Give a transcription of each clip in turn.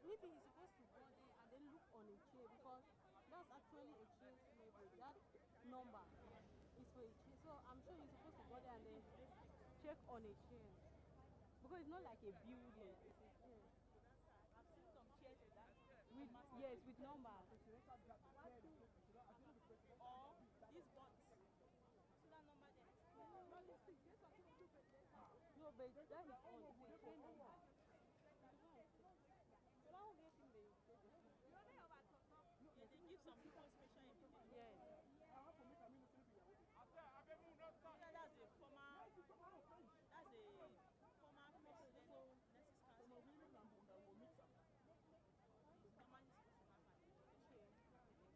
maybe he's supposed to go there and then look on a chair, because that's actually a chair's level. That number is for a chair. So I'm sure he's supposed to go there and then check on a chair. Because it's not like a building, it's a chair. I've seen some chairs with that. Yes, with numbers. Or these bots. See that number there? No, but that is on. It's a chair number. So that will get him the Yeah, they give some people special invitation. yes. Yeah, that's a former president of Nurses Council.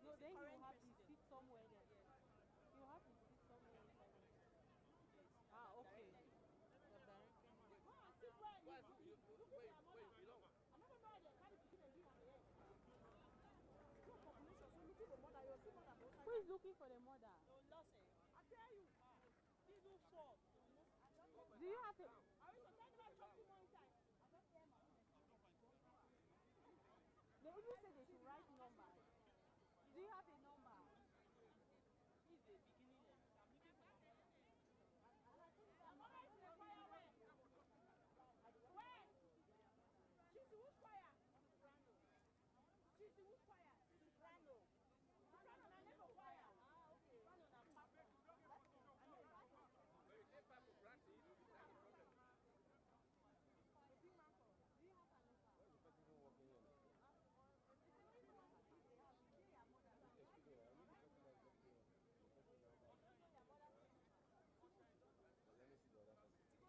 No, then you have to sit somewhere there. You have to sit somewhere there. Ah, okay. Who is looking for the mother? No, lost it. I tell you, people fall. Do you have a... They even say they should write numbers. Do you have a number? This is the beginning. I'm looking for my mother. Where? She's the which choir? She's the which choir? Soprano. Soprano na never choir. Ah, okay. Soprano na papa. When you take back to practice, that's the problem. Do you have a number? Why is the person even working here now? Let me see the other person.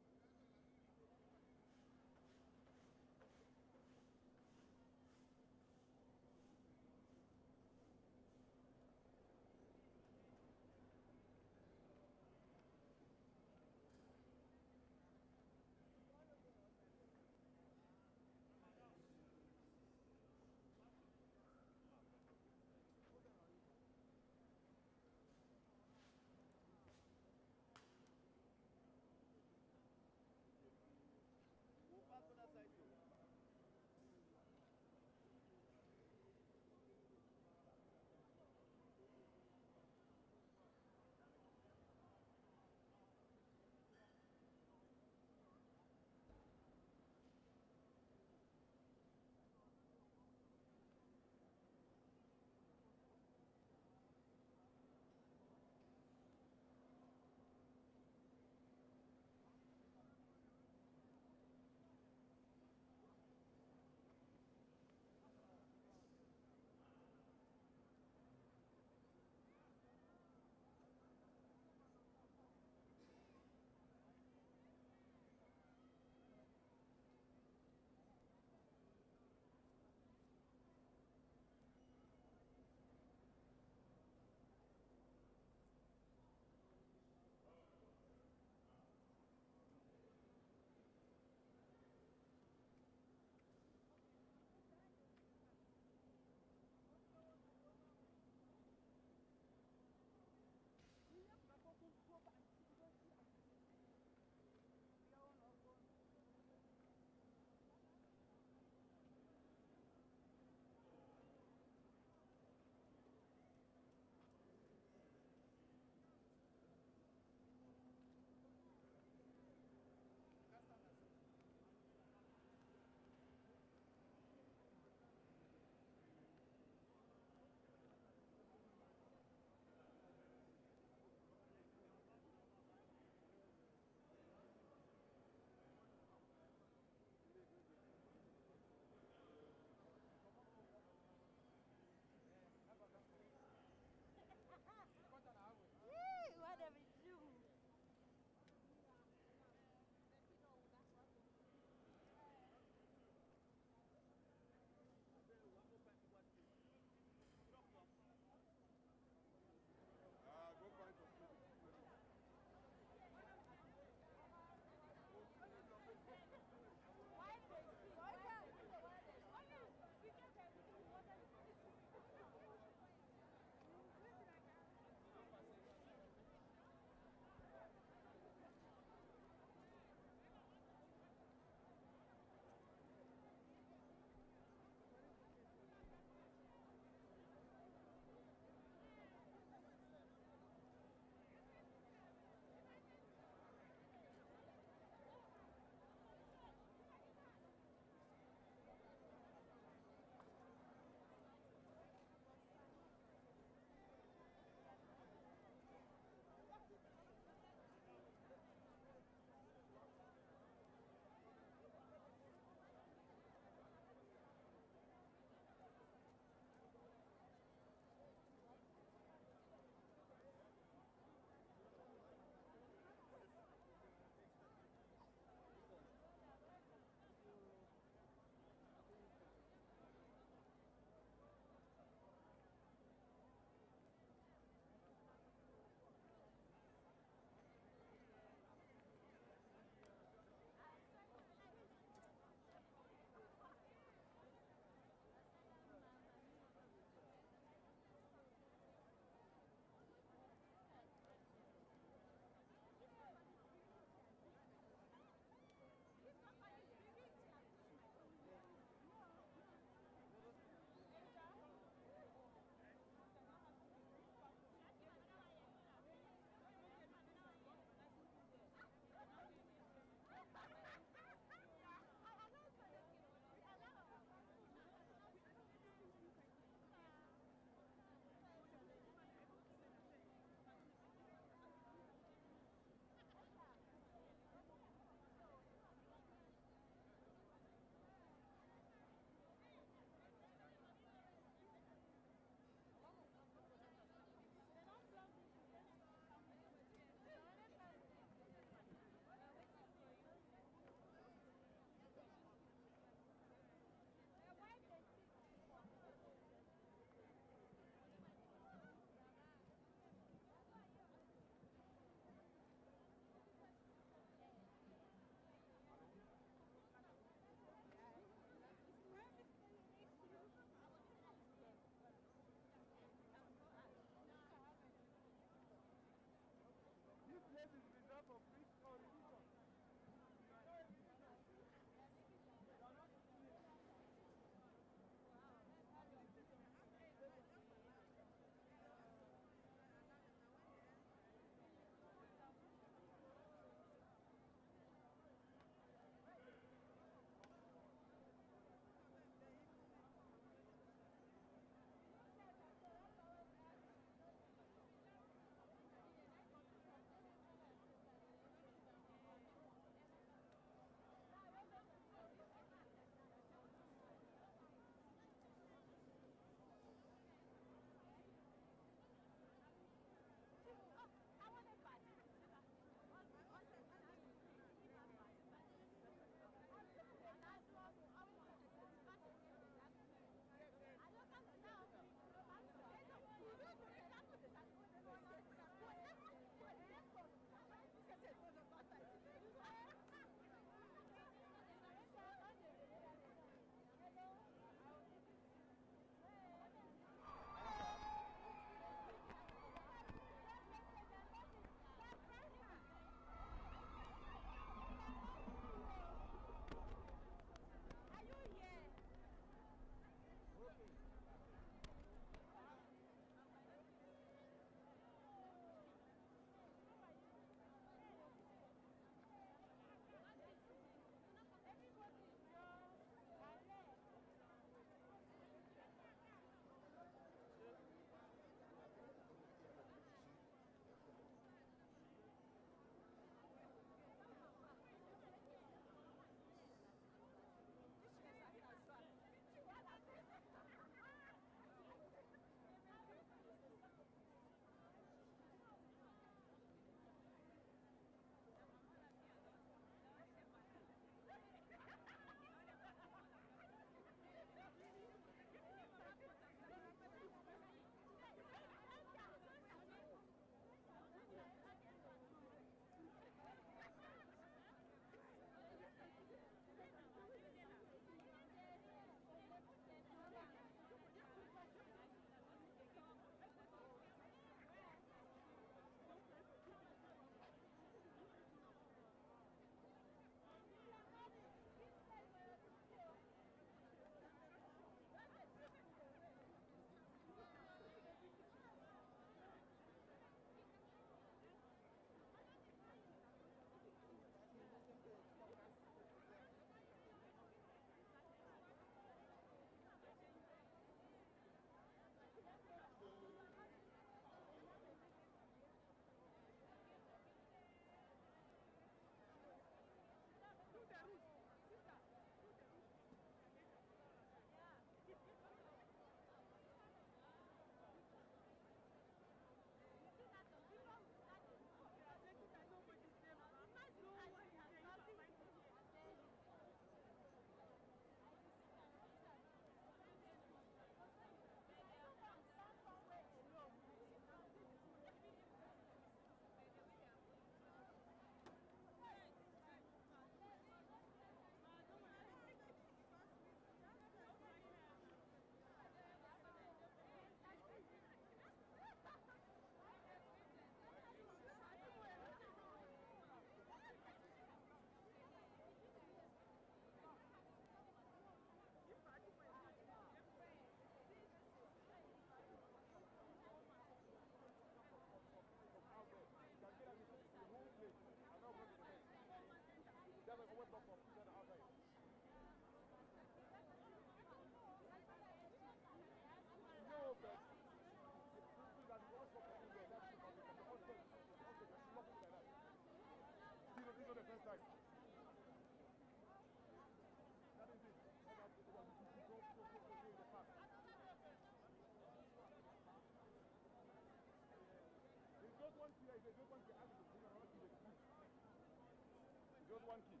Just one key.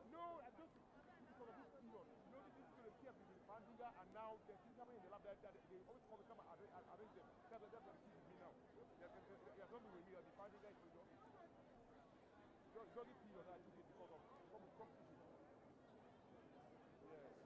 No, I just because of this period. You know, this is going to keep between Fandiga and now the things happening in the lab that they always come and arrange them. That's what the key is me now. There's something with me that the Fandiga is going to office. It's only period that I took it because of some issues. Yes.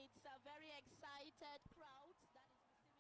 It's a very excited crowd that is receiving.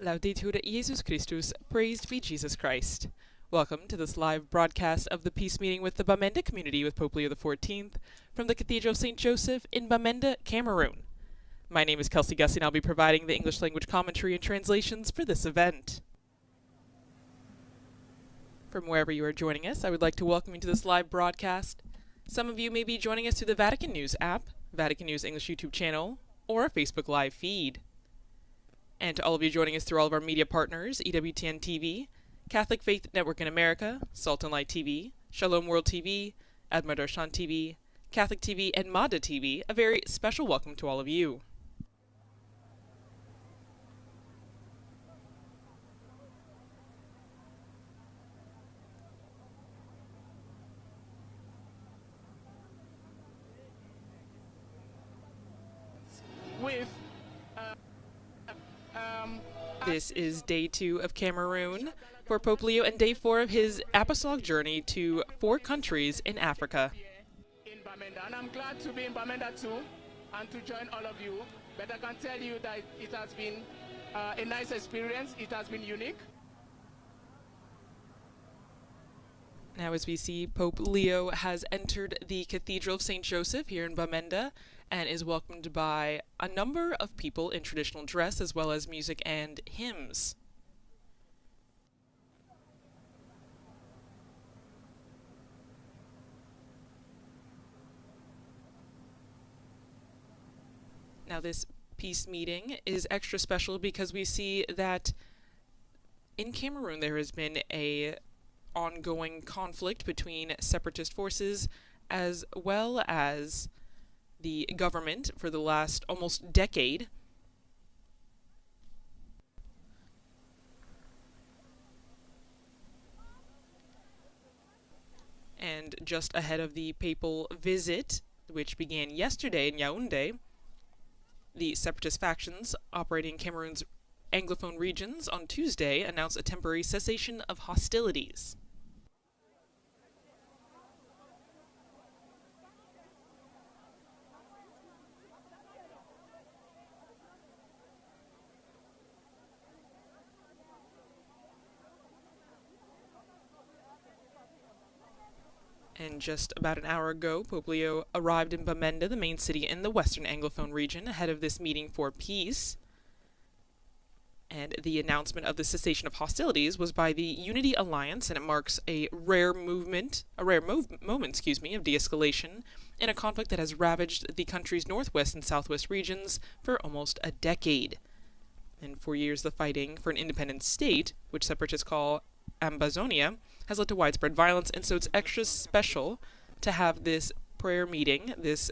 Laudetur Jesus Christus, praised be Jesus Christ. Welcome to this live broadcast of the Peace Meeting with the Bamenda community with Pope Leo XIV from the Cathedral of St. Joseph in Bamenda, Cameroon. My name is Kelsey Gussie and I'll be providing the English language commentary and translations for this event. From wherever you are joining us, I would like to welcome you to this live broadcast. Some of you may be joining us through the Vatican News app, Vatican News English YouTube channel, or our Facebook Live feed. And to all of you joining us through all of our media partners, EWTN TV, Catholic Faith Network in America, Salt and Light TV, Shalom World TV, Adoration TV, Catholic TV, and Mada TV, a very special welcome to all of you. This is day 2 of Cameroon for Pope Leo and day 4 of his apostolic journey to 4 countries in Africa. In Bamenda, and I'm glad to be in Bamenda too and to join all of you. But I can tell you that it has been a nice experience. It has been unique. Now as we see, Pope Leo has entered the Cathedral of St. Joseph here in Bamenda and is welcomed by a number of people in traditional dress as well as music and hymns. Now this peace meeting is extra special because we see that in Cameroon there has been a ongoing conflict between separatist forces as well as the government for the last almost decade. And just ahead of the papal visit, which began yesterday in Yaoundé, the separatist factions operating in Cameroon's Anglophone regions on Tuesday announced a temporary cessation of hostilities. And just about an hour ago, Pope Leo arrived in Bamenda, the main city in the Western Anglophone region, ahead of this meeting for peace. And the announcement of the cessation of hostilities was by the Unity Alliance, and it marks a rare moment, of de-escalation in a conflict that has ravaged the country's northwest and southwest regions for almost a decade. In 4 years, the fighting for an independent state, which separatists call Ambazonia, has led to widespread violence, and so it's extra special to have this prayer meeting, this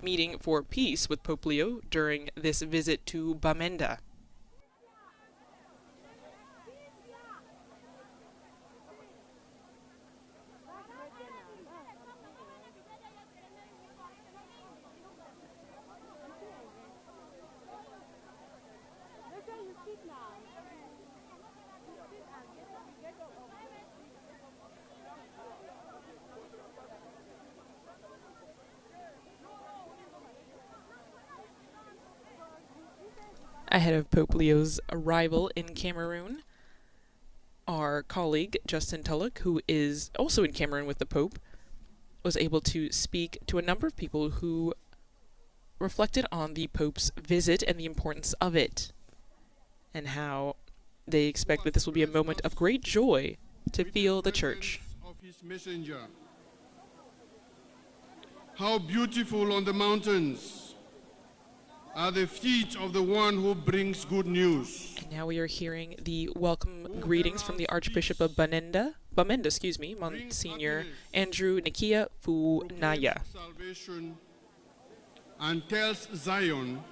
meeting for peace with Pope Leo during this visit to Bamenda. Ahead of Pope Leo's arrival in Cameroon, our colleague, Justin Tulloch, who is also in Cameroon with the Pope, was able to speak to a number of people who reflected on the Pope's visit and the importance of it, and how they expect that this will be a moment of great joy to feel the Church. Of his messenger. How beautiful on the mountains are the feet of the one who brings good news. And now we are hearing the welcome greetings from the Archbishop of Bamenda, Monsignor Andrew Nikia Funaya. Salvation and tells Zion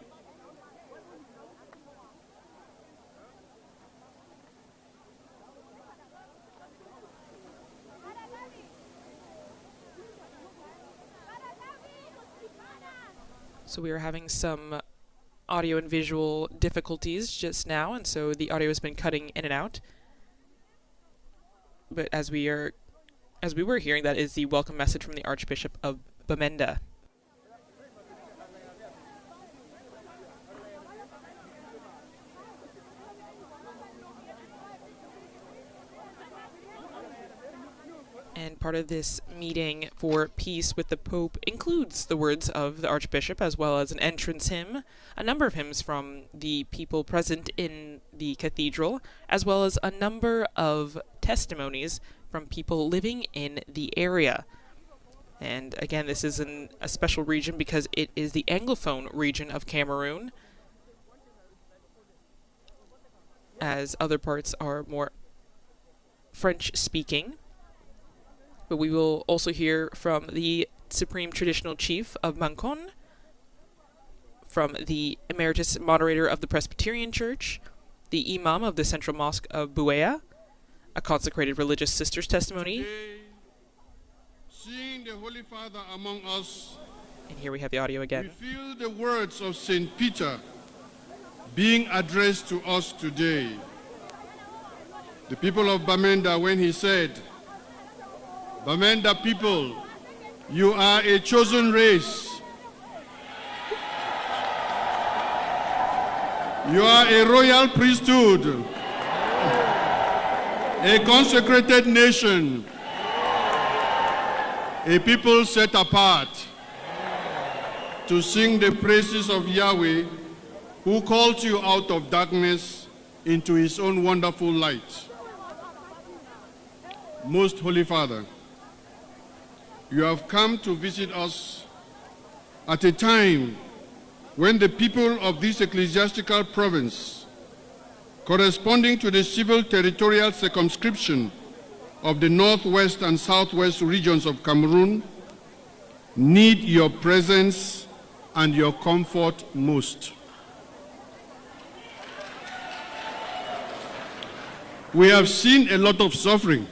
So we are having some audio and visual difficulties just now, and so the audio has been cutting in and out. But as we were hearing, that is the welcome message from the Archbishop of Bamenda. And part of this meeting for peace with the Pope includes the words of the Archbishop, as well as an entrance hymn, a number of hymns from the people present in the cathedral, as well as a number of testimonies from people living in the area. And again, this is a special region because it is the Anglophone region of Cameroon, as other parts are more French-speaking. But we will also hear from the Supreme Traditional Chief of Mancon, from the Emeritus Moderator of the Presbyterian Church, the Imam of the Central Mosque of Buea, a consecrated religious sister's testimony. today, seeing the Holy Father among us, And here we have the audio we again. feel the words of St. Peter being addressed to us today. The people of Bamenda, when he said, Bamenda people, you are a chosen race. You are a royal priesthood, a consecrated nation, a people set apart to sing the praises of Yahweh, who called you out of darkness into his own wonderful light. Most Holy Father, you have come to visit us at a time when the people of this ecclesiastical province, corresponding to the civil territorial circumscription of the northwest and southwest regions of Cameroon, need your presence and your comfort most. We have seen a lot of suffering.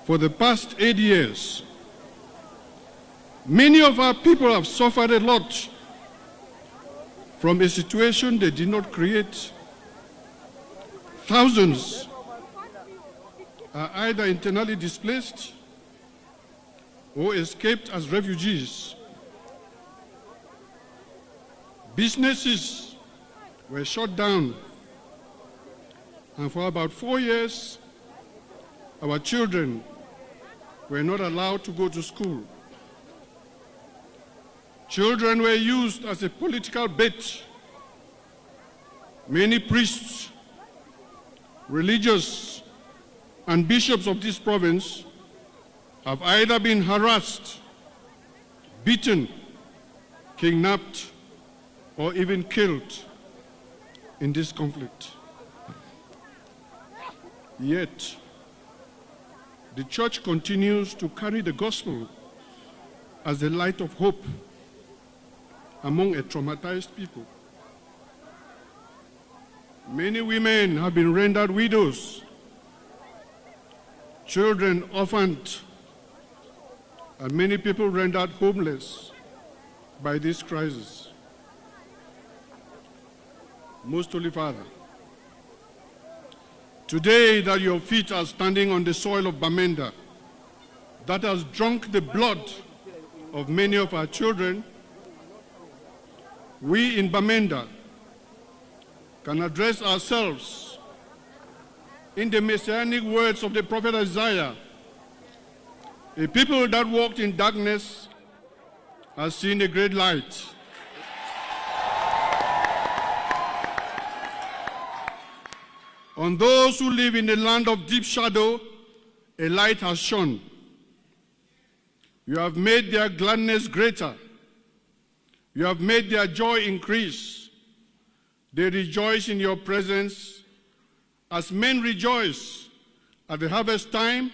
For the past 8 years, many of our people have suffered a lot from a situation they did not create. Thousands are either internally displaced or escaped as refugees. Businesses were shut down, and for about 4 years, our children were not allowed to go to school. Children were used as a political bait. Many priests, religious, and bishops of this province have either been harassed beaten, kidnapped, or even killed in this conflict. Yet, the church continues to carry the gospel as the light of hope among a traumatized people. Many women have been rendered widows, children orphaned, and many people rendered homeless by this crisis. Most Holy Father, today that your feet are standing on the soil of Bamenda, that has drunk the blood of many of our children, we in Bamenda can address ourselves in the messianic words of the prophet Isaiah. A people that walked in darkness has seen a great light. On those who live in the land of deep shadow, a light has shone. You have made their gladness greater. You have made their joy increase. They rejoice in your presence as men rejoice at the harvest time,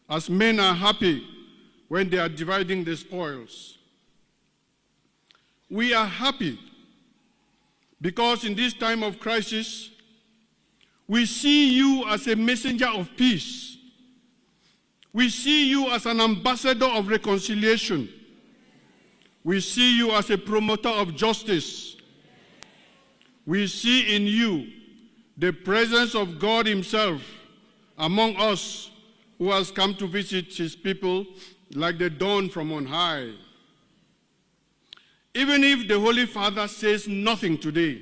as men are happy when they are dividing the spoils. We are happy because in this time of crisis, we see you as a messenger of peace. We see you as an ambassador of reconciliation. We see you as a promoter of justice. We see in you the presence of God himself among us, who has come to visit his people like the dawn from on high. Even if the Holy Father says nothing today,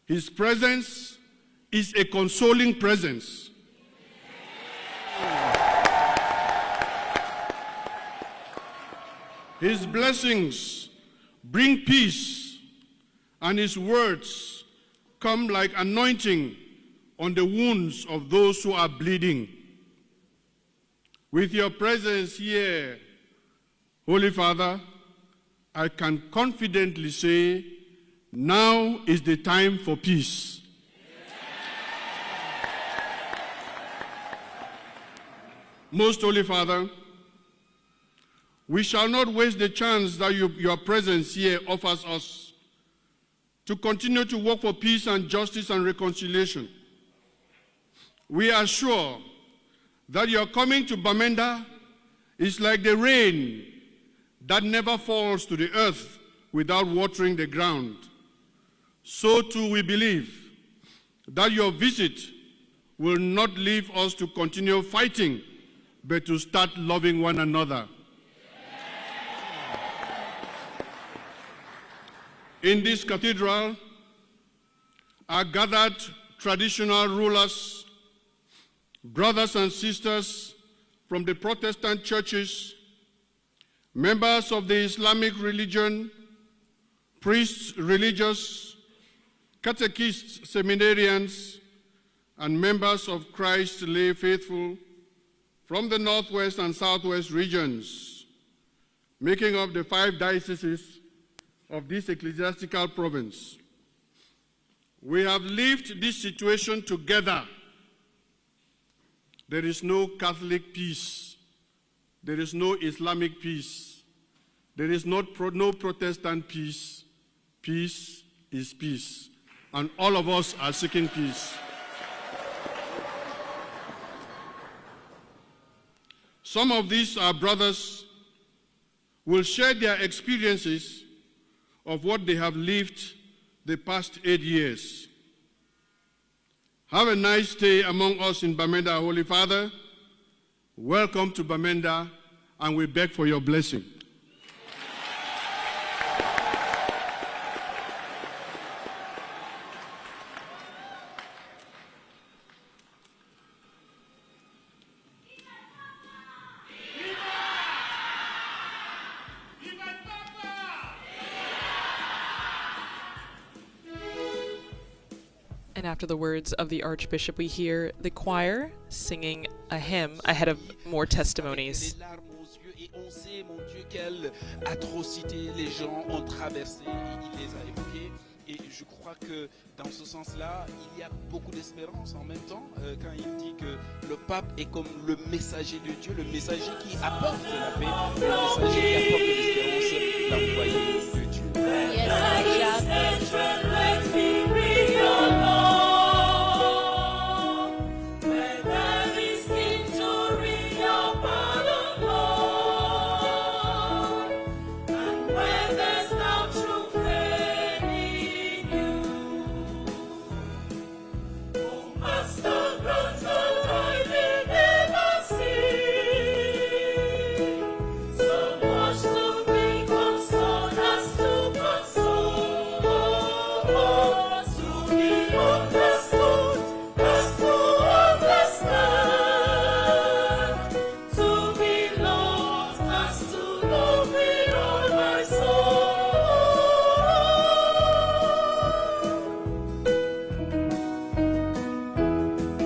his presence is a consoling presence. His blessings bring peace, and his words come like anointing on the wounds of those who are bleeding. With your presence here, Holy Father, I can confidently say, now is the time for peace. Most Holy Father, we shall not waste the chance that your presence here offers us to continue to work for peace and justice and reconciliation. We are sure that your coming to Bamenda is like the rain that never falls to the earth without watering the ground. So too we believe that your visit will not leave us to continue fighting, but to start loving one another. In this cathedral are gathered traditional rulers, brothers and sisters from the Protestant churches, members of the Islamic religion, priests, religious, catechists, seminarians, and members of Christ's lay faithful from the northwest and southwest regions, making up the 5 dioceses of this ecclesiastical province. We have lived this situation together. There is no Catholic peace. There is no Islamic peace. There is no Protestant peace. Peace is peace. And all of us are seeking peace. Some of these, our brothers, will share their experiences of what they have lived the past 8 years. Have a nice stay among us in Bamenda, Holy Father. Welcome to Bamenda, and we beg for your blessing. And after the words of the Archbishop, we hear the choir singing a hymn ahead of more testimonies. Les larmes aux yeux Et on sait, mon Dieu, quelle atrocité les gens ont traversé, il les a évoqués. Et je crois que dans ce sens-là, il y a beaucoup d'espérance en même temps quand il dit que le pape est comme le messager de Dieu, le messager qui apporte la paix, le messager qui apporte l'espérance, l'envoyé de Dieu.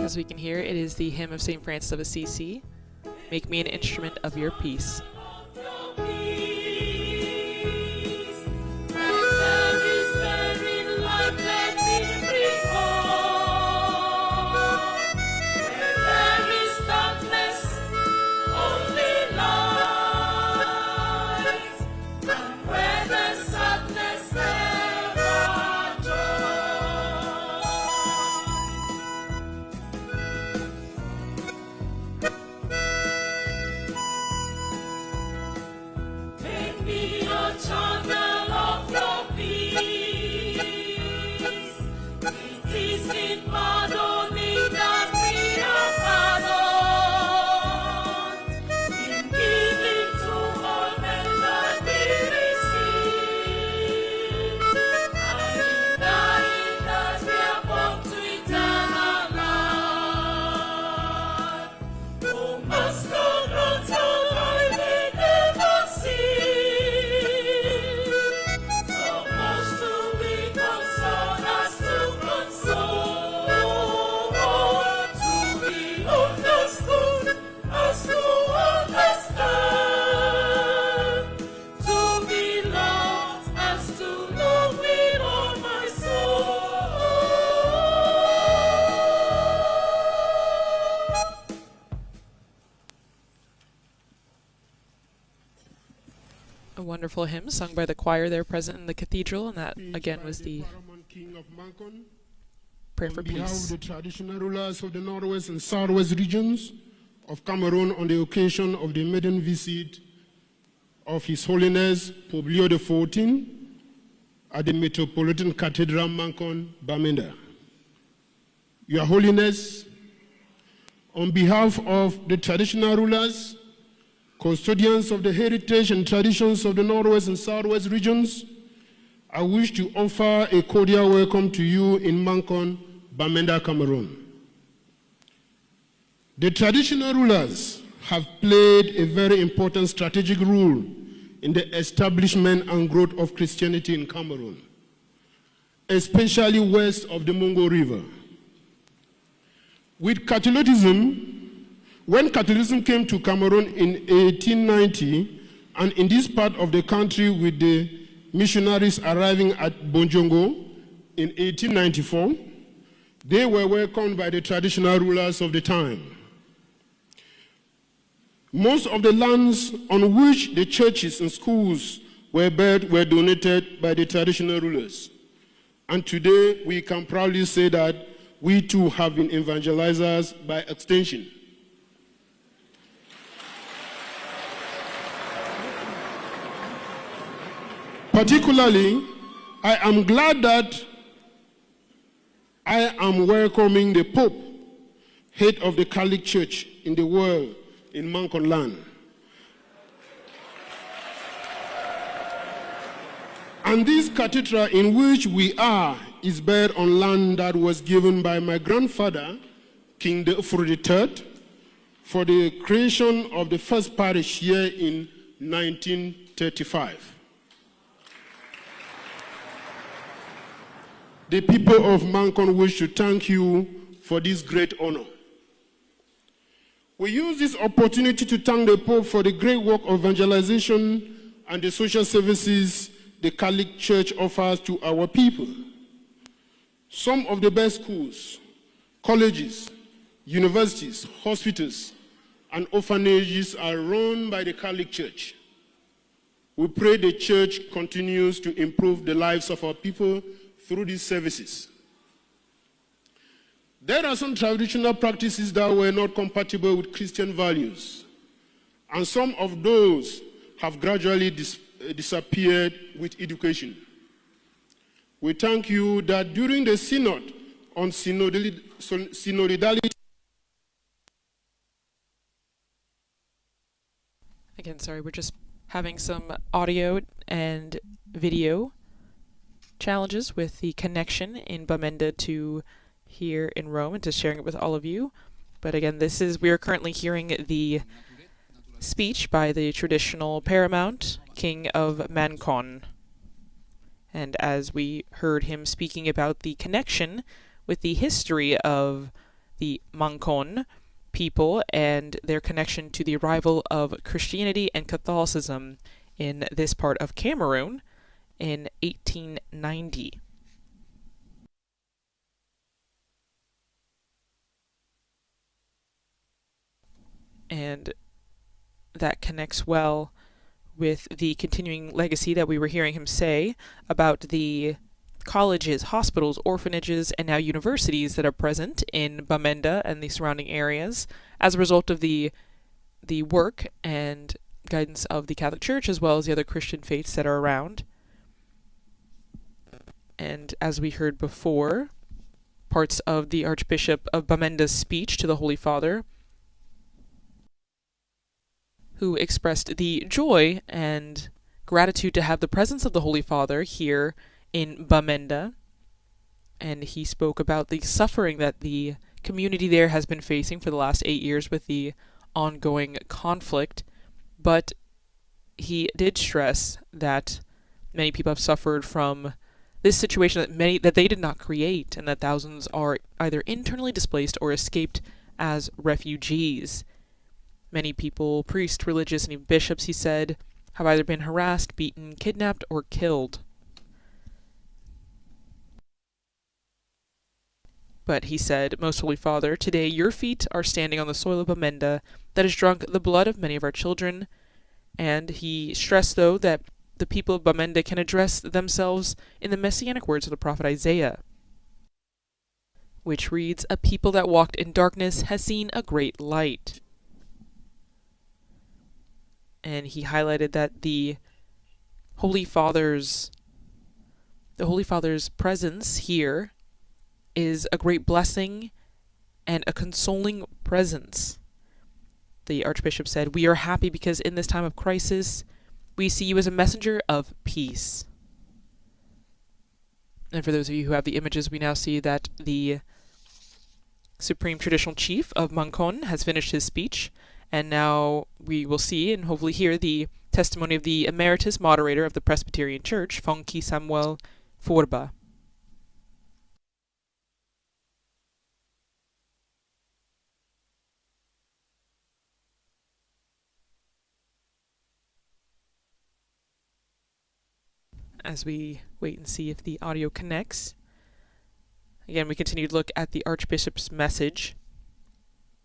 As we can hear, it is the hymn of St. Francis of Assisi, Make Me an Instrument of Your Peace. A wonderful hymn sung by the choir there present in the cathedral, and that again was the King of Mancon, prayer for on behalf peace. of the traditional rulers of the northwest and southwest regions of Cameroon on the occasion of the maiden visit of His Holiness Pope Leo XIV at the Metropolitan Cathedral Mancon, Bamenda. Your Holiness, on behalf of the traditional rulers, custodians of the heritage and traditions of the northwest and southwest regions, I wish to offer a cordial welcome to you in Mancon, Bamenda, Cameroon. The traditional rulers have played a very important strategic role in the establishment and growth of Christianity in Cameroon, especially west of the Mungo River. With Catholicism, when Catholicism came to Cameroon in 1890, and in this part of the country with the missionaries arriving at Bonjongo in 1894, they were welcomed by the traditional rulers of the time. Most of the lands on which the churches and schools were built were donated by the traditional rulers. And today we can proudly say that we too have been evangelizers by extension. Particularly, I am glad that I am welcoming the Pope, head of the Catholic Church in the world, in Mancon land. And this cathedral in which we are is built on land that was given by my grandfather, King Deofru III, for the creation of the first parish here in 1935. The people of Mancon wish to thank you for this great honor. We use this opportunity to thank the Pope for the great work of evangelization and the social services the Catholic Church offers to our people. Some of the best schools, colleges, universities, hospitals, and orphanages are run by the Catholic Church. We pray the Church continues to improve the lives of our people through these services. There are some traditional practices that were not compatible with Christian values, and some of those have gradually disappeared with education. We thank you that during the Synod on synodality. Again, sorry, we're just having some audio and video challenges with the connection in Bamenda to here in Rome and to sharing it with all of you. But again, we are currently hearing the speech by the traditional paramount King of Mancon. And as we heard him speaking about the connection with the history of the Mancon people and their connection to the arrival of Christianity and Catholicism in this part of Cameroon in 1890. And that connects well with the continuing legacy that we were hearing him say about the colleges, hospitals, orphanages, and now universities that are present in Bamenda and the surrounding areas as a result of the work and guidance of the Catholic Church as well as the other Christian faiths that are around. And as we heard before, parts of the Archbishop of Bamenda's speech to the Holy Father, who expressed the joy and gratitude to have the presence of the Holy Father here in Bamenda, and he spoke about the suffering that the community there has been facing for the last 8 years with the ongoing conflict, but he did stress that many people have suffered from this situation that they did not create, and that thousands are either internally displaced or escaped as refugees. Many people, priests, religious, and even bishops, he said, have either been harassed, beaten, kidnapped, or killed. But he said, Most Holy Father, today your feet are standing on the soil of Bamenda that has drunk the blood of many of our children. And he stressed, though, that the people of Bamenda can address themselves in the messianic words of the prophet Isaiah, which reads, A people that walked in darkness has seen a great light. And he highlighted that the Holy Father's presence here is a great blessing and a consoling presence. The Archbishop said, We are happy because in this time of crisis, we see you as a messenger of peace. And for those of you who have the images, we now see that the Supreme Traditional Chief of Mancon has finished his speech, and now we will see and hopefully hear the testimony of the Emeritus Moderator of the Presbyterian Church, Fonki Samuel Forba. As we wait and see if the audio connects. Again, we continue to look at the Archbishop's message,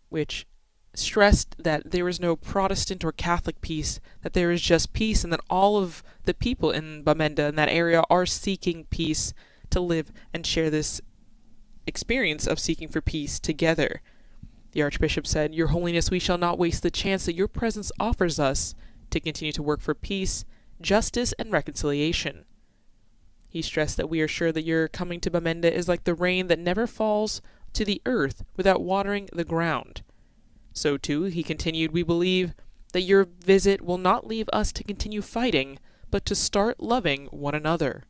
which stressed that there is no Protestant or Catholic peace, that there is just peace, and that all of the people in Bamenda in that area are seeking peace to live and share this experience of seeking for peace together. The Archbishop said, Your Holiness, we shall not waste the chance that your presence offers us to continue to work for peace, justice, and reconciliation. He stressed that we are sure that your coming to Bamenda is like the rain that never falls to the earth without watering the ground. So too, he continued, we believe that your visit will not leave us to continue fighting, but to start loving one another.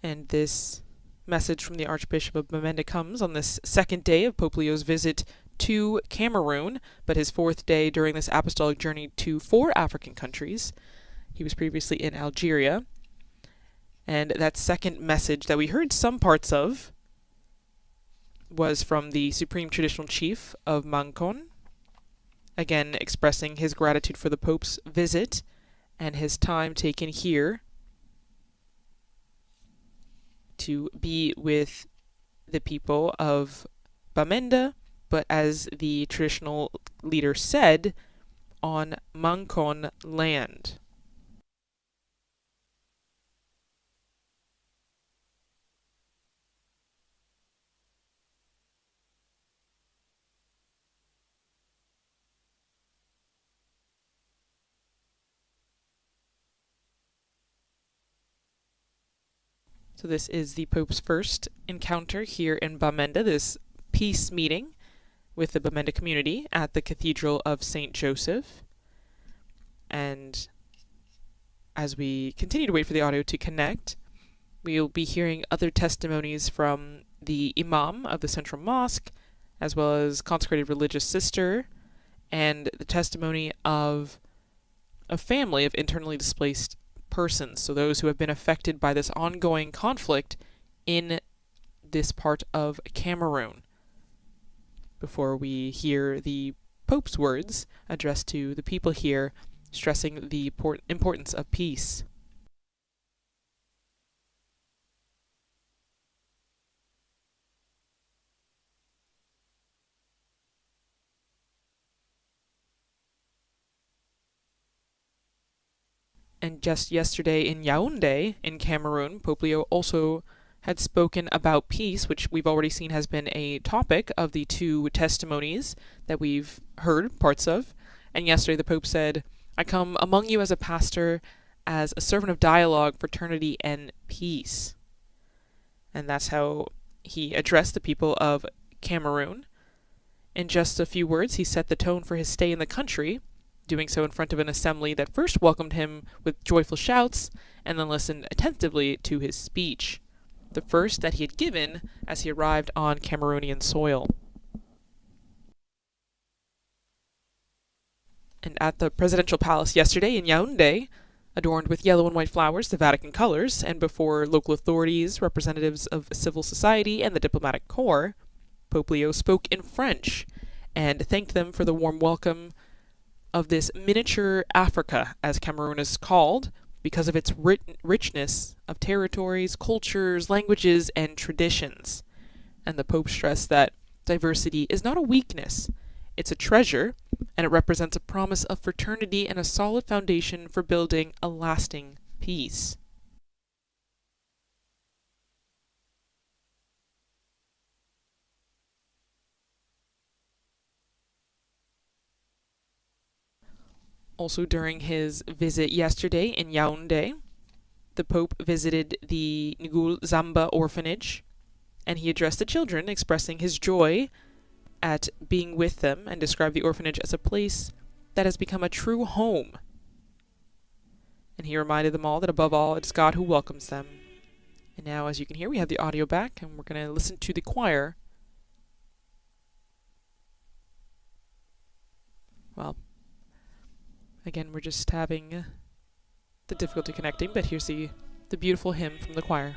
And this message from the Archbishop of Bamenda comes on this second day of Pope Leo's visit to Cameroon, but his fourth day during this apostolic journey to 4 African countries. He was previously in Algeria. And that second message that we heard some parts of was from the Supreme Traditional Chief of Mancon, again expressing his gratitude for the Pope's visit and his time taken here to be with the people of Bamenda, but as the traditional leader said, on Mancon land. So this is the Pope's first encounter here in Bamenda, this peace meeting with the Bamenda community at the Cathedral of St. Joseph. And as we continue to wait for the audio to connect, we'll be hearing other testimonies from the Imam of the Central Mosque, as well as consecrated religious sister, and the testimony of a family of internally displaced persons, so those who have been affected by this ongoing conflict in this part of Cameroon, before we hear the Pope's words addressed to the people here, stressing the importance of peace. And just yesterday in Yaoundé, in Cameroon, Pope Leo also had spoken about peace, which we've already seen has been a topic of the two testimonies that we've heard parts of. And yesterday the Pope said, "I come among you as a pastor, as a servant of dialogue, fraternity, and peace." And that's how he addressed the people of Cameroon. In just a few words, he set the tone for his stay in the country, doing so in front of an assembly that first welcomed him with joyful shouts and then listened attentively to his speech, the first that he had given as he arrived on Cameroonian soil. And at the presidential palace yesterday in Yaoundé, adorned with yellow and white flowers, the Vatican colors, and before local authorities, representatives of civil society, and the diplomatic corps, Pope Leo spoke in French and thanked them for the warm welcome of this miniature Africa, as Cameroon is called, because of its richness of territories, cultures, languages, and traditions. And the Pope stressed that diversity is not a weakness, it's a treasure, and it represents a promise of fraternity and a solid foundation for building a lasting peace. Also during his visit yesterday in Yaoundé, the Pope visited the Ngul Zamba orphanage, and he addressed the children, expressing his joy at being with them, and described the orphanage as a place that has become a true home. And he reminded them all that above all, it's God who welcomes them. And now, as you can hear, we have the audio back, and we're going to listen to the choir. Well, again, we're just having the difficulty connecting, but here's the beautiful hymn from the choir.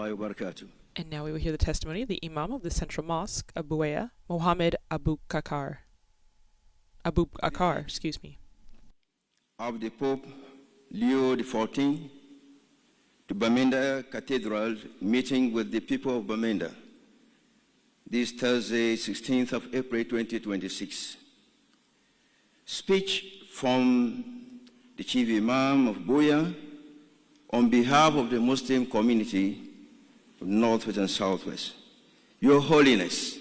rahmatullahi wa barakatuh. And now we will hear the testimony of the Imam of the Central Mosque of Buea, Mohammed Abu Bakar, excuse me. Of the Pope Leo XIV to Bamenda Cathedral, meeting with the people of Bamenda this Thursday, 16th of April 2026. Speech from the Chief Imam of Buea on behalf of the Muslim community of Northwest and Southwest. Your Holiness,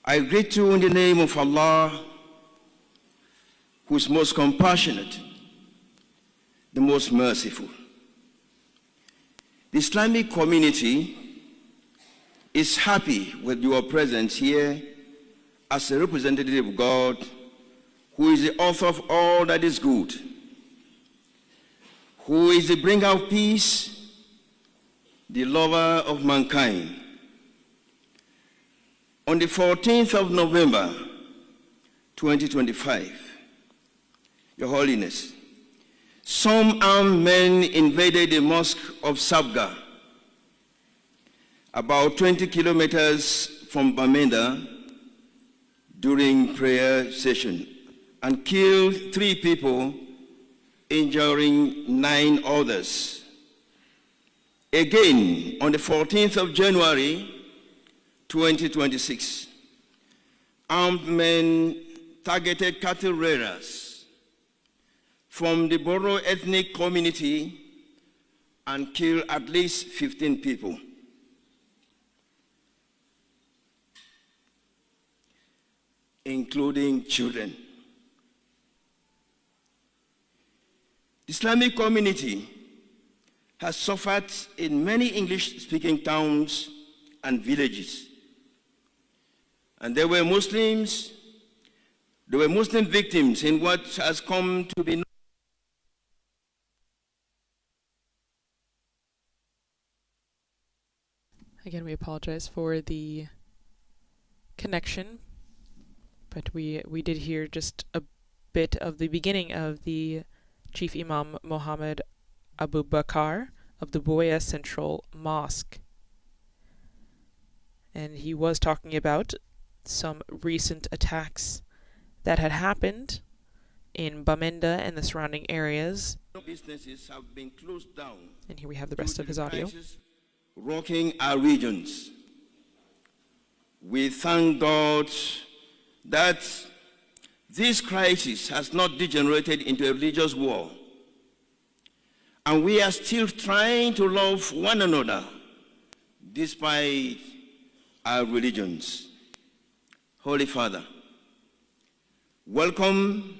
I greet you in the name of Allah, who is most compassionate, the most merciful. The Islamic community is happy with your presence here as a representative of God, who is the author of all that is good, who is the bringer of peace, the lover of mankind. On the 14th of November, 2025, Your Holiness, some armed men invaded the mosque of Sabga, about 20 kilometers from Bamenda, during prayer session, and killed 3 people, injuring 9 others. Again, on the 14th of January, 2026, armed men targeted cattle raiders from the Boro ethnic community and killed at least 15 people. Including children. The Islamic community has suffered in many English-speaking towns and villages. And there were Muslim victims in what has come to be known. Again, we apologize for the connection, but we did hear just a bit of the beginning of the Chief Imam Mohammed Abu Bakar of the Buea Central Mosque. And he was talking about some recent attacks that had happened in Bamenda and the surrounding areas. Businesses have been closed down. And here we have the rest of his audio. Rocking our regions. We thank God that this crisis has not degenerated into a religious war. And we are still trying to love one another despite our religions. Holy Father, welcome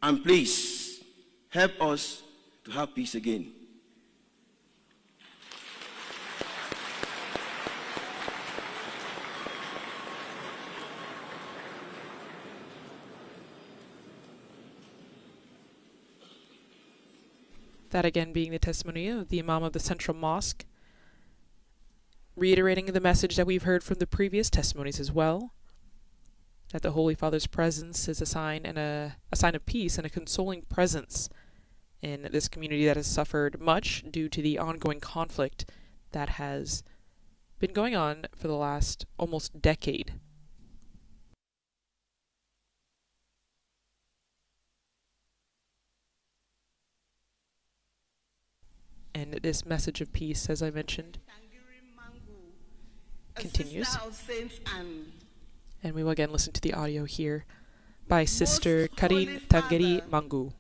and please help us to have peace again. That again being the testimony of the Imam of the Central Mosque, reiterating the message that we've heard from the previous testimonies as well, that the Holy Father's presence is a sign of peace and a consoling presence in this community that has suffered much due to the ongoing conflict that has been going on for the last almost decade. And this message of peace, as I mentioned, continues. And we will again listen to the audio here by Sister Karin Tangeri Mangu.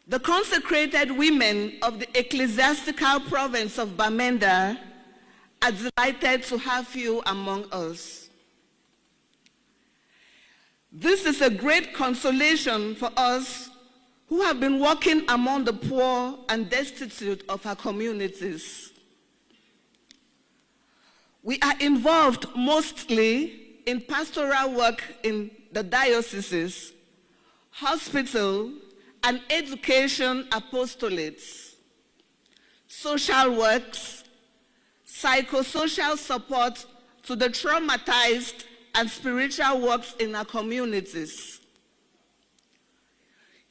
The consecrated women of the ecclesiastical province of Bamenda are delighted to have you among us. This is a great consolation for us who have been working among the poor and destitute of our communities. We are involved mostly in pastoral work in the dioceses, hospital, and education apostolates, social works, psychosocial support to the traumatized, and spiritual works in our communities.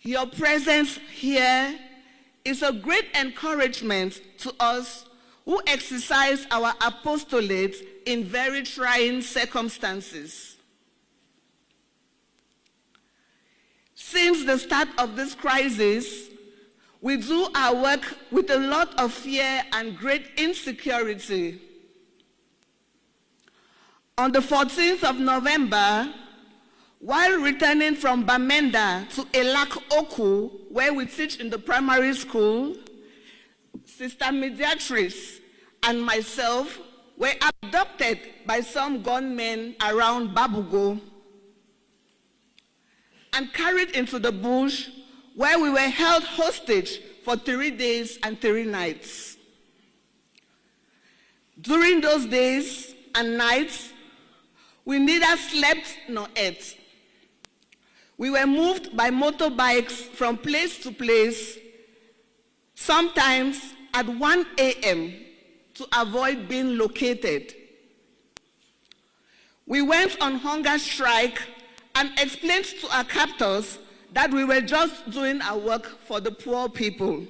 Your presence here is a great encouragement to us who exercise our apostolate in very trying circumstances. Since the start of this crisis, we do our work with a lot of fear and great insecurity. On the 14th of November, while returning from Bamenda to Elak Oku, where we teach in the primary school, Sister Mediatrice and myself were abducted by some gunmen around Babugo and carried into the bush, where we were held hostage for 3 days and 3 nights. During those days and nights, we neither slept nor ate. We were moved by motorbikes from place to place, sometimes at 1 a.m. to avoid being located. We went on hunger strike and explained to our captors that we were just doing our work for the poor people.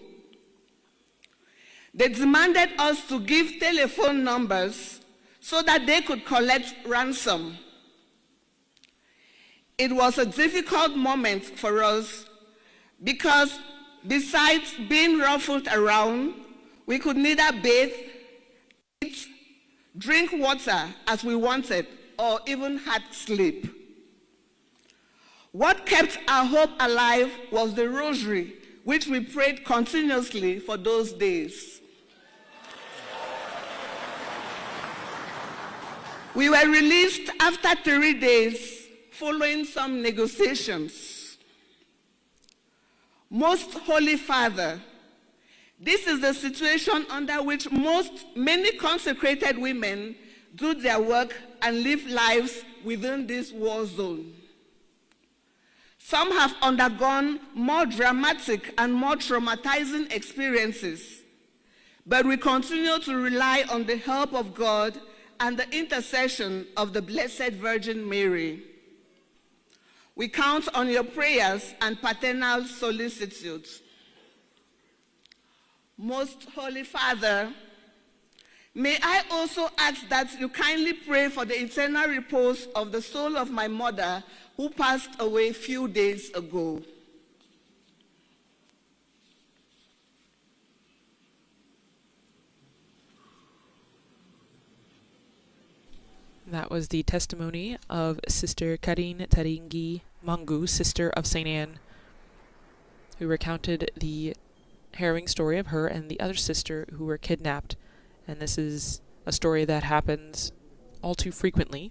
They demanded us to give telephone numbers so that they could collect ransom. It was a difficult moment for us because besides being ruffled around, we could neither bathe, eat, drink water as we wanted, or even had sleep. What kept our hope alive was the rosary, which we prayed continuously for those days. We were released after 3 days, following some negotiations. Most Holy Father, this is the situation under which many consecrated women do their work and live lives within this war zone. Some have undergone more dramatic and more traumatizing experiences, but we continue to rely on the help of God and the intercession of the Blessed Virgin Mary. We count on your prayers and paternal solicitude. Most Holy Father, may I also ask that you kindly pray for the eternal repose of the soul of my mother, who passed away a few days ago. That was the testimony of Sister Karine Taringi Mangu, Sister of St. Anne, who recounted the harrowing story of her and the other sister who were kidnapped. And this is a story that happens all too frequently.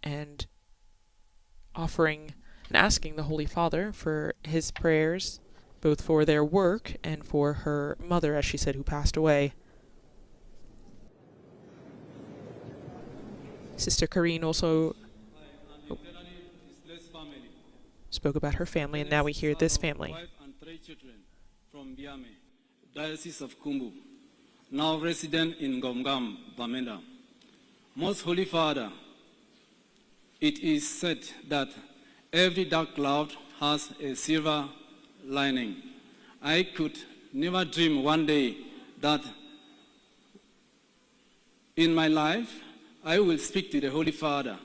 And offering and asking the Holy Father for his prayers, both for their work and for her mother, as she said, who passed away. Sister Karine also spoke about her family, and now we hear this family. Wife and 3 children from Biame, Diocese of Kumbu, now resident in Gomgam, Bamenda. Most Holy Father, it is said that every dark cloud has a silver lining. I could never dream one day that in my life I will speak to the Holy Father,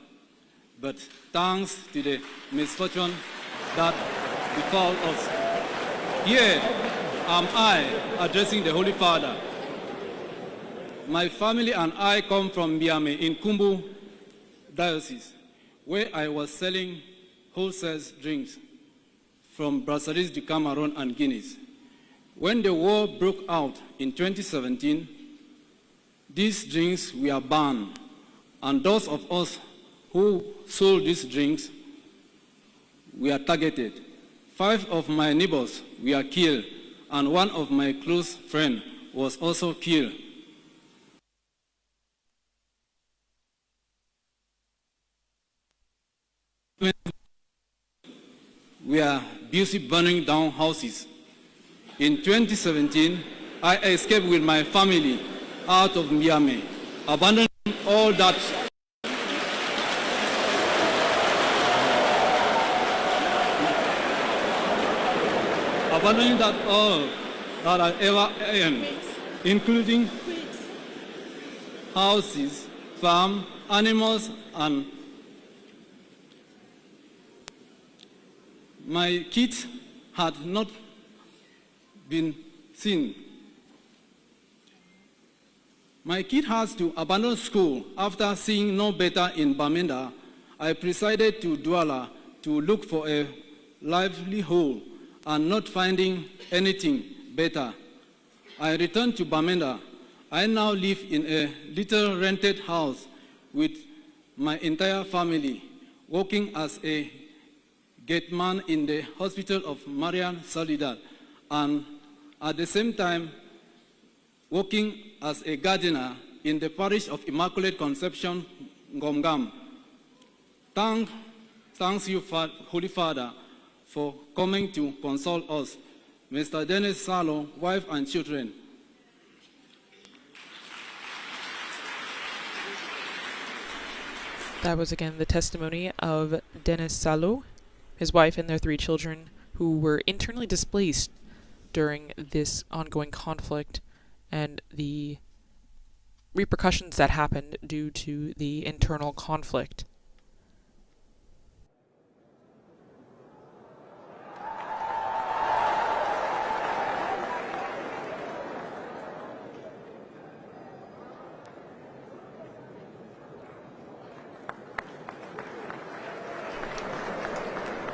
but thanks to the misfortune that befell us, here am I addressing the Holy Father. My family and I come from Biame in Kumbu Diocese, where I was selling wholesale drinks from brasseries de Cameroon and Guinness. When the war broke out in 2017, these drinks were banned, and those of us who sold these drinks were targeted. 5 of my neighbors were killed, and 1 of my close friends was also killed. We are busy burning down houses. In 2017, I escaped with my family out of Miami, abandoning all that. abandoning that all that I ever am, including houses, farm, animals, and my kids had not been seen. My kid has to abandon school after seeing no better in Bamenda. I proceeded to Douala to look for a livelihood and not finding anything better. I returned to Bamenda. I now live in a little rented house with my entire family, working as a gate man in the hospital of Marian Soledad, and at the same time working as a gardener in the parish of Immaculate Conception, Ngomgam. Thanks you, Holy Father, for coming to console us. Mr. Dennis Salo, wife and children. That was again the testimony of Dennis Salo, his wife and their 3 children, who were internally displaced during this ongoing conflict and the repercussions that happened due to the internal conflict.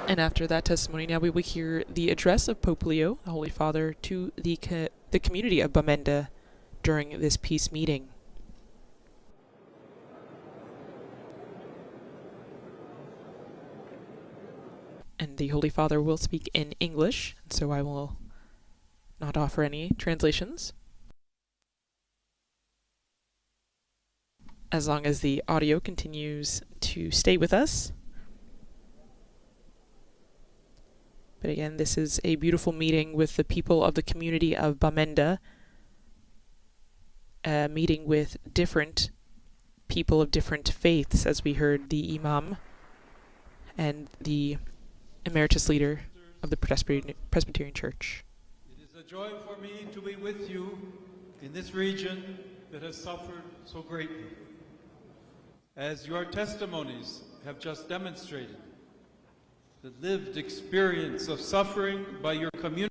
And after that testimony, now we will hear the address of Pope Leo, the Holy Father, to the community of Bamenda during this peace meeting. And the Holy Father will speak in English, so I will not offer any translations, as long as the audio continues to stay with us. But again, this is a beautiful meeting with the people of the community of Bamenda, a meeting with different people of different faiths, as we heard the Imam and the emeritus leader of the Presbyterian Church. It is a joy for me to be with you in this region that has suffered so greatly. As your testimonies have just demonstrated, the lived experience of suffering by your community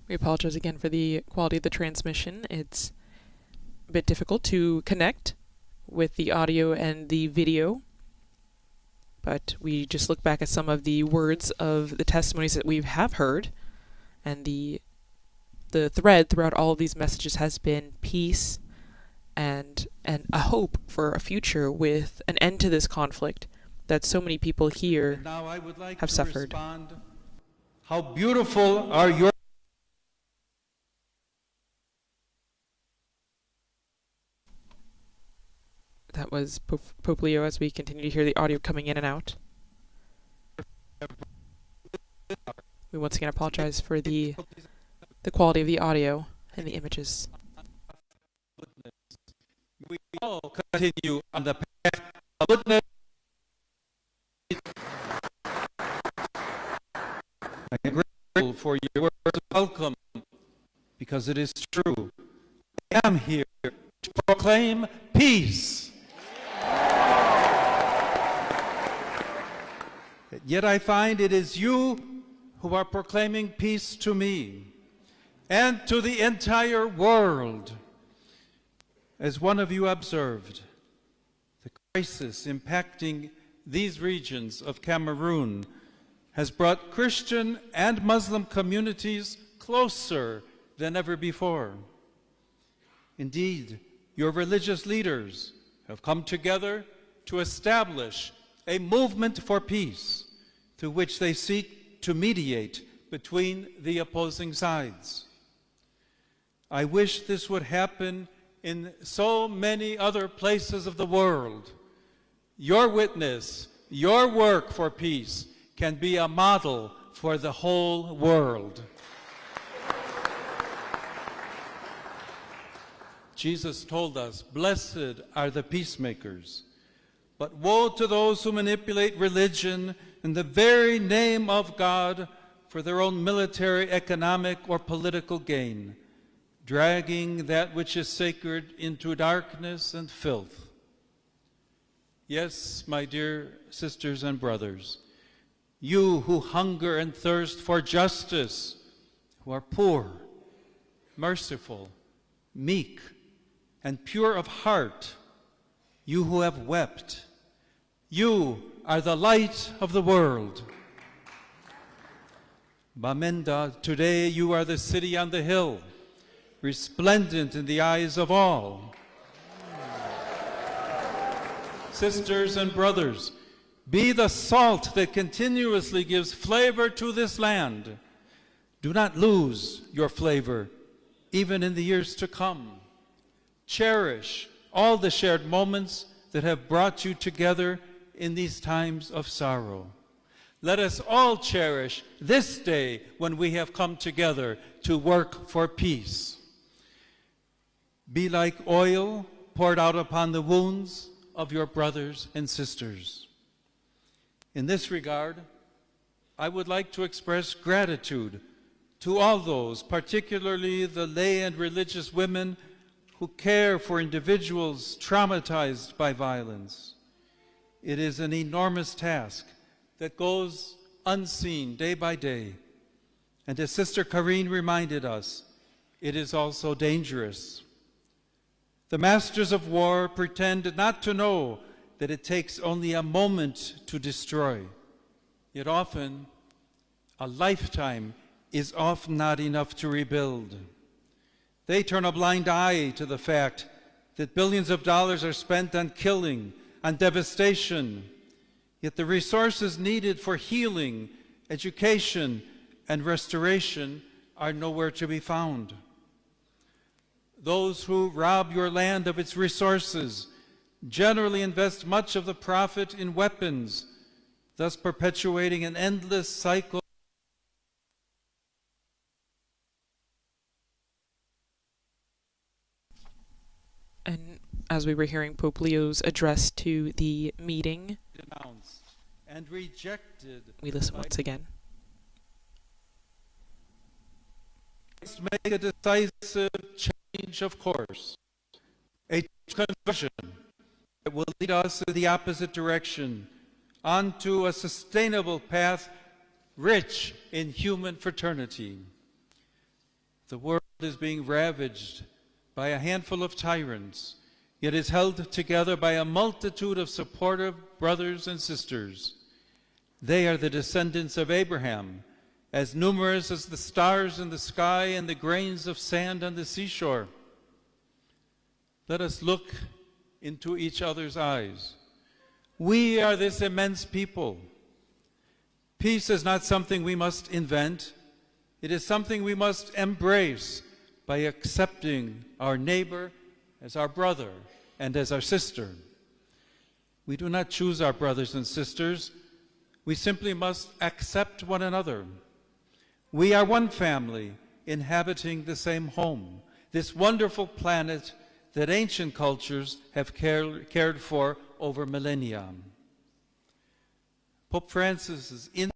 We apologize again for the quality of the transmission. It's a bit difficult to connect with the audio and the video, but we just look back at some of the words of the testimonies that we have heard, and the thread throughout all of these messages has been peace and a hope for a future with an end to this conflict that so many people here now I would like have to suffered. Respond. How beautiful are your That was Pope Leo as we continue to hear the audio coming in and out. We once again apologize for the quality of the audio and the images. We all continue on the path of goodness. I'm grateful for your words of welcome, because it is true. I am here to proclaim peace. Yet I find it is you who are proclaiming peace to me and to the entire world. As one of you observed, the crisis impacting these regions of Cameroon has brought Christian and Muslim communities closer than ever before. Indeed, your religious leaders have come together to establish a movement for peace through which they seek to mediate between the opposing sides. I wish this would happen in so many other places of the world. Your witness, your work for peace can be a model for the whole world. Jesus told us, "Blessed are the peacemakers." But woe to those who manipulate religion in the very name of God for their own military, economic, or political gain, dragging that which is sacred into darkness and filth. Yes, my dear sisters and brothers, you who hunger and thirst for justice, who are poor, merciful, meek, and pure of heart, you who have wept, you are the light of the world. Bamenda, today you are the city on the hill, resplendent in the eyes of all. Sisters and brothers, be the salt that continuously gives flavor to this land. Do not lose your flavor, even in the years to come. Cherish all the shared moments that have brought you together in these times of sorrow. Let us all cherish this day when we have come together to work for peace. Be like oil poured out upon the wounds of your brothers and sisters. In this regard, I would like to express gratitude to all those, particularly the lay and religious women who care for individuals traumatized by violence. It is an enormous task that goes unseen day by day. And as Sister Karine reminded us, it is also dangerous. The masters of war pretend not to know that it takes only a moment to destroy. Yet often, a lifetime is often not enough to rebuild. They turn a blind eye to the fact that billions of dollars are spent on killing, on devastation, yet the resources needed for healing, education, and restoration are nowhere to be found. Those who rob your land of its resources generally invest much of the profit in weapons, thus perpetuating an endless cycle And as we were hearing Pope Leo's address to the meeting, denounced and rejected. We listen once again. Let's make a decisive change of course, a conversion that will lead us in the opposite direction, onto a sustainable path rich in human fraternity. The world is being ravaged by a handful of tyrants, yet is held together by a multitude of supportive brothers and sisters. They are the descendants of Abraham, as numerous as the stars in the sky and the grains of sand on the seashore. Let us look into each other's eyes. We are this immense people. Peace is not something we must invent. It is something we must embrace by accepting our neighbor as our brother and as our sister. We do not choose our brothers and sisters. We simply must accept one another. We are one family inhabiting the same home, this wonderful planet that ancient cultures have cared for over millennia. Pope Francis is in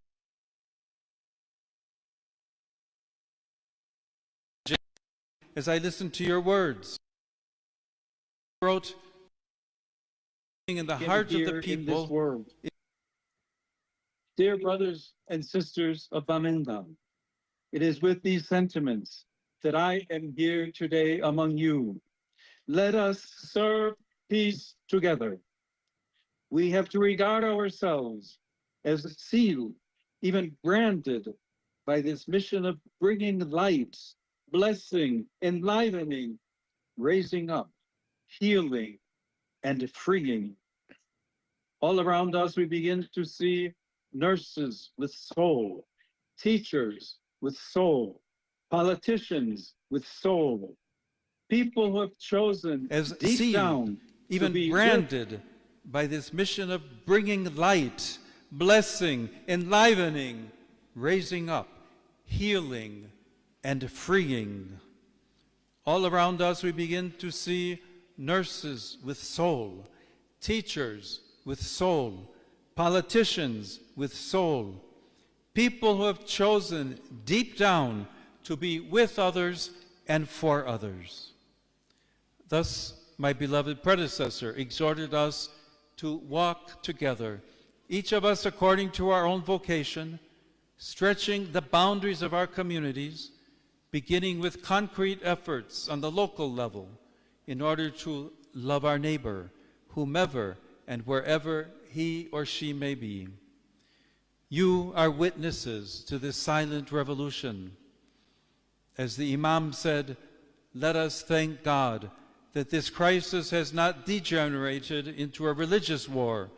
as I listen to your words. Wrote in the heart of the people. World. Dear brothers and sisters of Bamenda, it is with these sentiments that I am here today among you. Let us serve peace together. We have to regard ourselves as sealed, even branded by this mission of bringing light, blessing, enlivening, raising up, healing, and freeing. All around us, we begin to see nurses with soul, teachers with soul, politicians with soul, people who have chosen as deep seen, down, even branded by this mission of bringing light, blessing, enlivening, raising up, healing, and freeing. All around us we begin to see nurses with soul, teachers with soul, politicians with soul, people who have chosen deep down to be with others and for others. Thus, my beloved predecessor exhorted us to walk together, each of us according to our own vocation, stretching the boundaries of our communities, beginning with concrete efforts on the local level in order to love our neighbor, whomever and wherever he or she may be. You are witnesses to this silent revolution. As the Imam said, let us thank God that this crisis has not degenerated into a religious war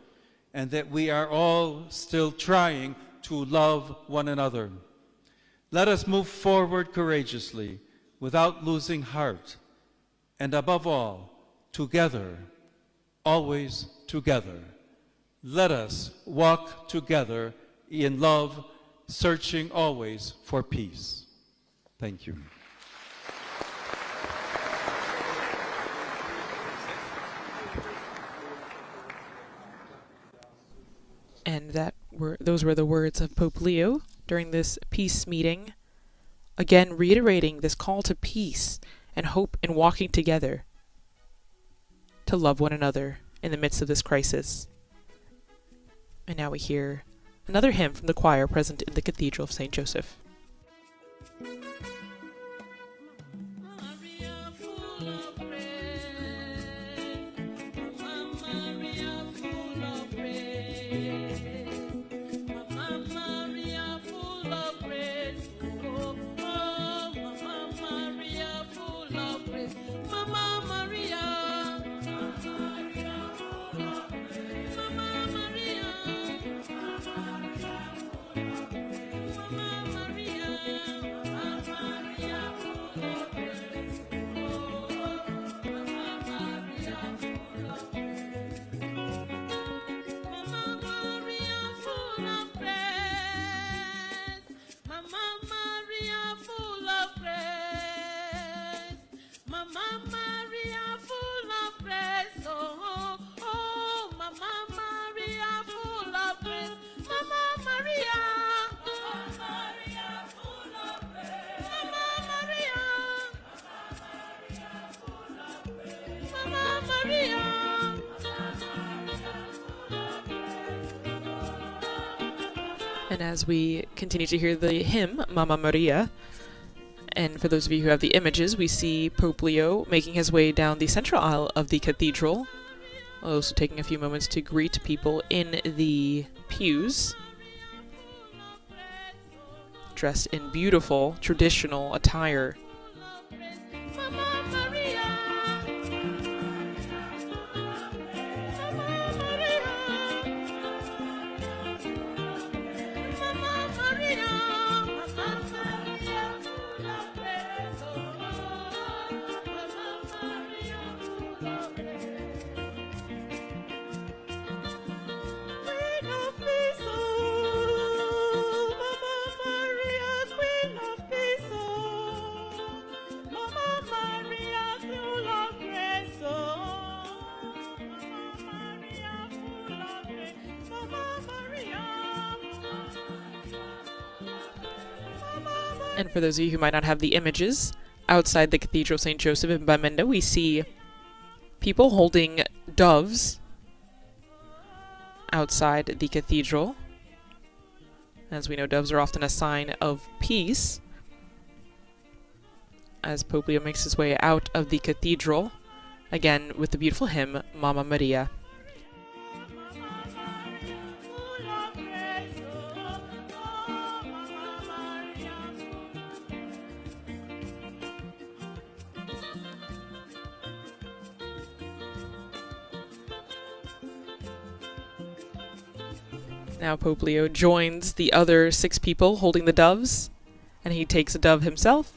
and that we are all still trying to love one another. Let us move forward courageously without losing heart, and above all, together, always together. Let us walk together in love, searching always for peace. Thank you. And those were the words of Pope Leo during this peace meeting, again reiterating this call to peace and hope in walking together to love one another in the midst of this crisis. And now we hear another hymn from the choir present in the Cathedral of St. Joseph. And as we continue to hear the hymn, Mamma Maria, and for those of you who have the images, we see Pope Leo making his way down the central aisle of the cathedral, also taking a few moments to greet people in the pews, dressed in beautiful traditional attire. And for those of you who might not have the images, outside the Cathedral of St. Joseph in Bamenda, we see people holding doves outside the cathedral. As we know, doves are often a sign of peace. As Pope Leo makes his way out of the cathedral, again with the beautiful hymn, Mamma Maria. Now Pope Leo joins the other 6 people holding the doves, and he takes a dove himself.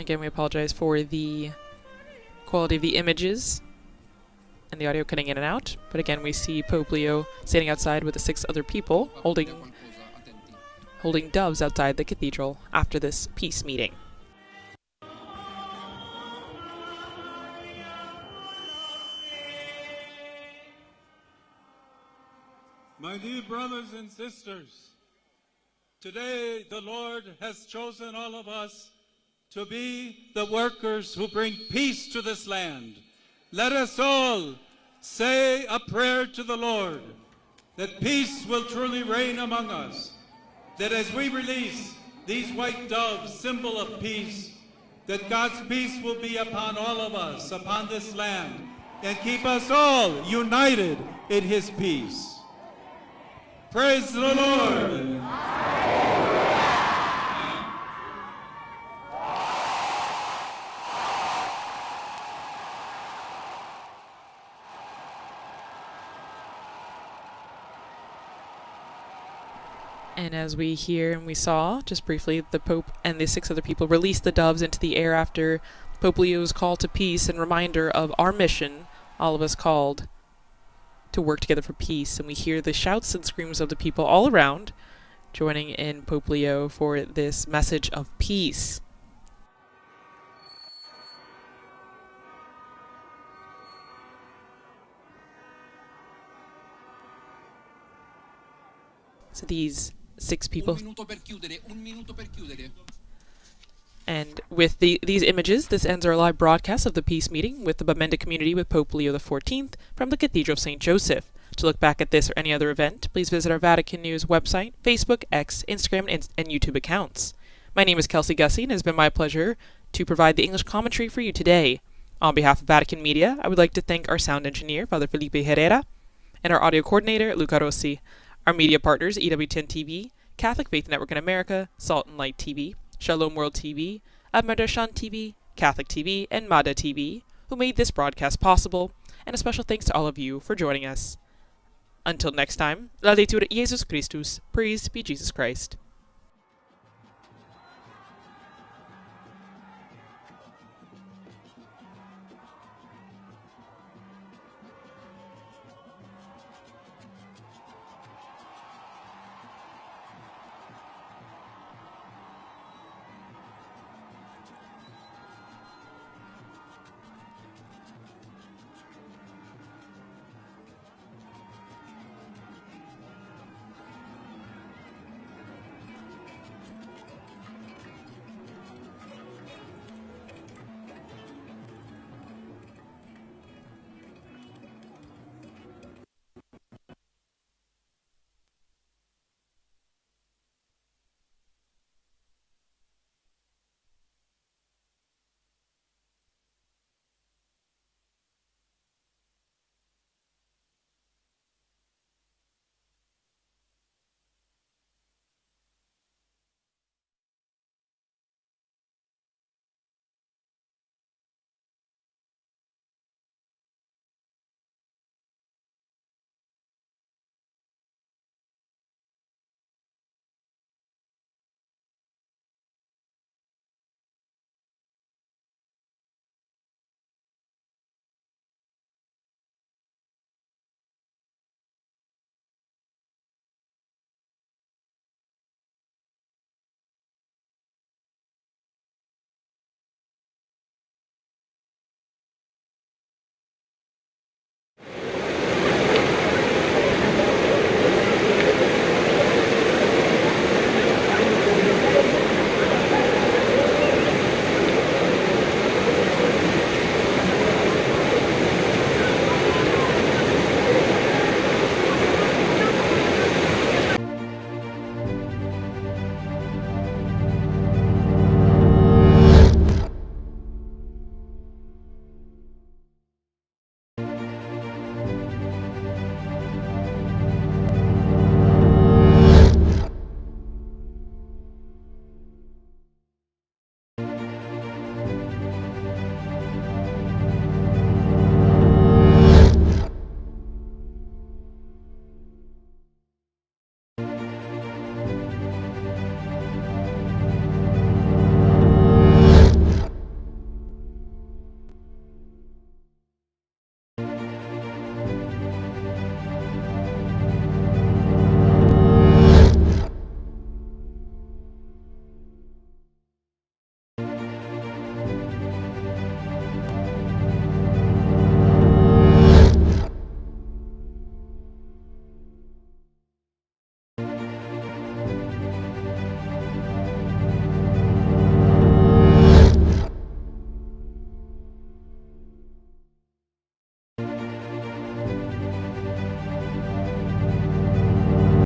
Again, we apologize for the quality of the images and the audio cutting in and out. But again, we see Pope Leo standing outside with the 6 other people holding doves outside the cathedral after this peace meeting. My dear brothers and sisters, today the Lord has chosen all of us to be the workers who bring peace to this land. Let us all say a prayer to the Lord that peace will truly reign among us, that as we release these white doves, symbol of peace, that God's peace will be upon all of us, upon this land, and keep us all united in his peace. Praise the Lord! And as we hear and we saw, just briefly, the Pope and the 6 other people released the doves into the air after Pope Leo's call to peace and reminder of our mission, all of us called to work together for peace. And we hear the shouts and screams of the people all around joining in Pope Leo for this message of peace. So these 6 people. And with these images, this ends our live broadcast of the peace meeting with the Bamenda community with Pope Leo XIV from the Cathedral of St. Joseph. To look back at this or any other event, please visit our Vatican News website, Facebook, X, Instagram, and YouTube accounts. My name is Kelsey Gussie, and it has been my pleasure to provide the English commentary for you today. On behalf of Vatican Media, I would like to thank our sound engineer, Father Felipe Herrera, and our audio coordinator, Luca Rossi. Our media partners, EWTN TV, Catholic Faith Network in America, Salt and Light TV, Shalom World TV, Adoration TV, Catholic TV, and Mada TV, who made this broadcast possible, and a special thanks to all of you for joining us. Until next time, Laudetur Jesus Christus, praised be Jesus Christ.